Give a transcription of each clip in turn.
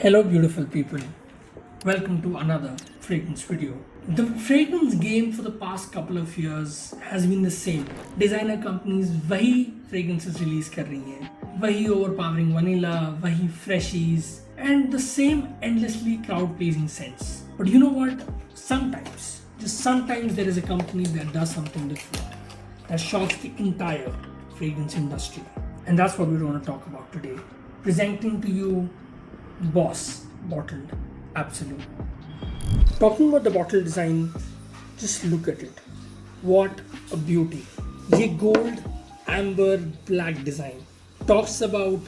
Hello beautiful people, welcome to another fragrance video. The fragrance game for the past couple of years has been the same. Designer companies वही fragrances release कर रही हैं, वही overpowering vanilla, वही freshies and the same endlessly crowd pleasing scents. But you know what? Sometimes there is a company that does something different, that shocks the entire fragrance industry. And that's what we want to talk about today. Presenting to you Boss Bottled Absolute. Talking about the bottle design, just look at it. What a beauty. ये gold, amber, black design talks about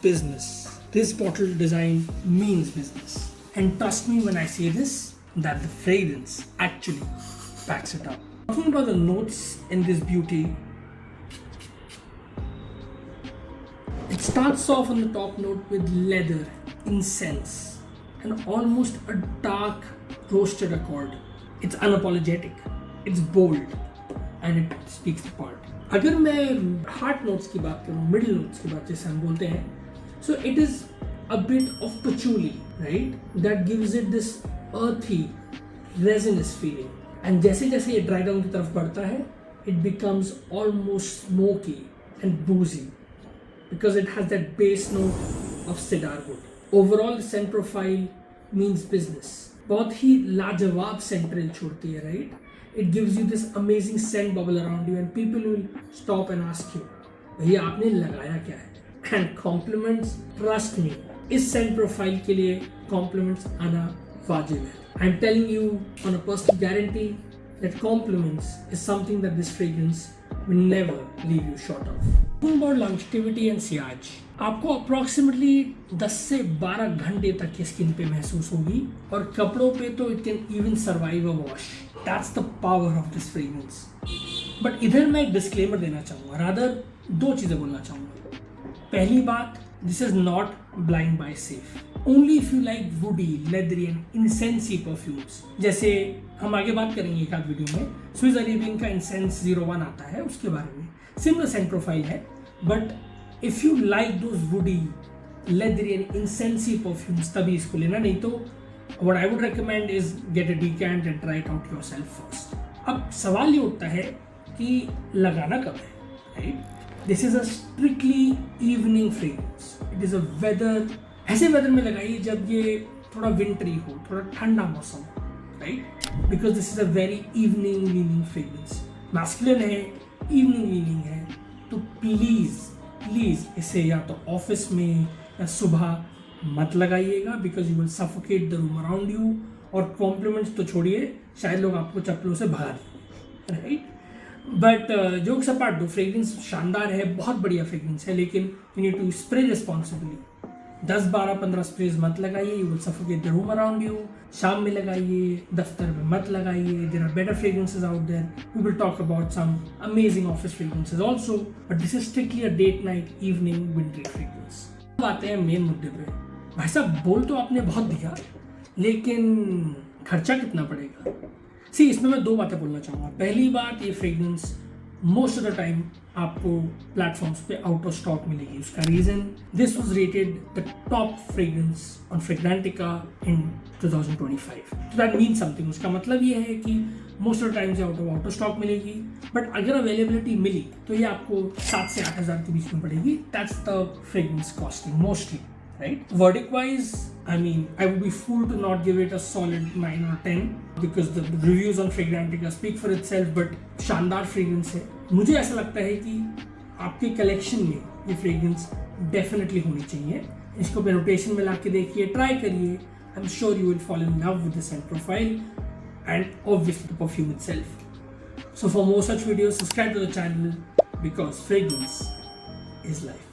business. This bottle design means business. And trust me when I say this, that the fragrance actually backs it up. Talking about the notes in this beauty, it starts off on the top note with leather, incense, and almost a dark roasted accord. It's unapologetic, it's bold, and it speaks the part. अगर मैं heart notes की बात करूँ, middle notes की बात जैसे हम बोलते हैं, so it is a bit of patchouli, right? That gives it this earthy, resinous feeling. And जैसे जैसे ये dry down की तरफ बढ़ता है, it becomes almost smoky and boozy, because it has that base note of cedar wood. Overall, the scent profile means business. बहुत ही लाजवाब scent trail छोड़ती है, right? It gives you this amazing scent bubble around you, and people will stop and ask you, भैया आपने लगाया क्या है? And compliments, trust me, इस scent profile के लिए compliments आना वाजिब है. I'm telling you on a personal guarantee that compliments is something that this fragrance will never leave you short of. Talking about longevity and sillage, आपको approximately 10 से 12 घंटे तक ये स्किन पे महसूस होगी, और कपड़ों पे तो it can even survive a wash. That's the power of this fragrance. But इधर मैं एक disclaimer देना चाहूँगा, rather दो चीज़ें बोलना चाहूँगा. पहली बात, this is not blind buy safe. Only if you like woody, leathery and incensey perfumes. जैसे हम आगे बात करेंगे एक आध वीडियो में, स्विस अरेबियन का इंसेंस 01 आता है, उसके बारे में सिमिलर सेंट प्रोफाइल है. But if you like those woody, leathery and incensy perfumes, तभी इसको लेना. नहीं तो what I would recommend is get a decant and try it out yourself first. अब सवाल ये उठता है कि लगाना कब है, right? This is a strictly evening fragrance. It is a weather, ऐसे वेदर में लगाइए जब ये थोड़ा विंटरी हो, थोड़ा ठंडा मौसम हो, right? Because this is a very evening leaning fragrance. Masculine है, इवनिंग लीनिंग है, तो प्लीज इसे या तो ऑफिस में या सुबह मत लगाइएगा, because you will suffocate the room around you. और कॉम्प्लीमेंट्स तो छोड़िए, शायद लोग आपको चप्पलों से भगा दें, राइट? बट जोक्स अपार्ट, दो फ्रेग्रेंस शानदार है, बहुत बढ़िया फ्रेग्रेंस है, लेकिन you need to spray responsibly. 10, 12, 15 sprays मत लगाइए, you will suffocate the room around you. शाम में लगाइए, दफ्तर में मत लगाइए. There are better fragrances out there. We will talk about some amazing office fragrances also, but this is strictly a date night evening wintry fragrance. अब आते हैं मेन मुद्दे पे. भाई साहब, बोल तो आपने बहुत दिया, लेकिन खर्चा कितना पड़ेगा? सी, इसमें मैं दो बातें बोलना चाहूँगा. पहली बात, ये fragrance most of the time आपको प्लेटफॉर्म्स पे आउट ऑफ स्टॉक मिलेगी. उसका reason, this was rated the top fragrance on Fragrantica in 2025. तो दैट मीन्स समथिंग. उसका मतलब ये है कि मोस्ट ऑफ द टाइम से आउट ऑफ स्टॉक मिलेगी, बट अगर अवेलेबिलिटी मिली तो ये आपको 7 से 8 हज़ार के बीच में पड़ेगी. That's the fragrance costing mostly, right? Verdict wise, I mean, I would be fool to not give it a solid 9 or 10, because the reviews on Fragrantica speak for itself. But शानदार fragrance है. मुझे ऐसा लगता है कि आपके collection में ये फ्रेग्रेंस डेफिनेटली होनी चाहिए. इसको पेनोटेशन में ला के देखिए, ट्राई करिए. I am sure you will fall in love with the Saint profile and obviously the perfume itself. So for more such videos, subscribe to the channel, because fragrance is life.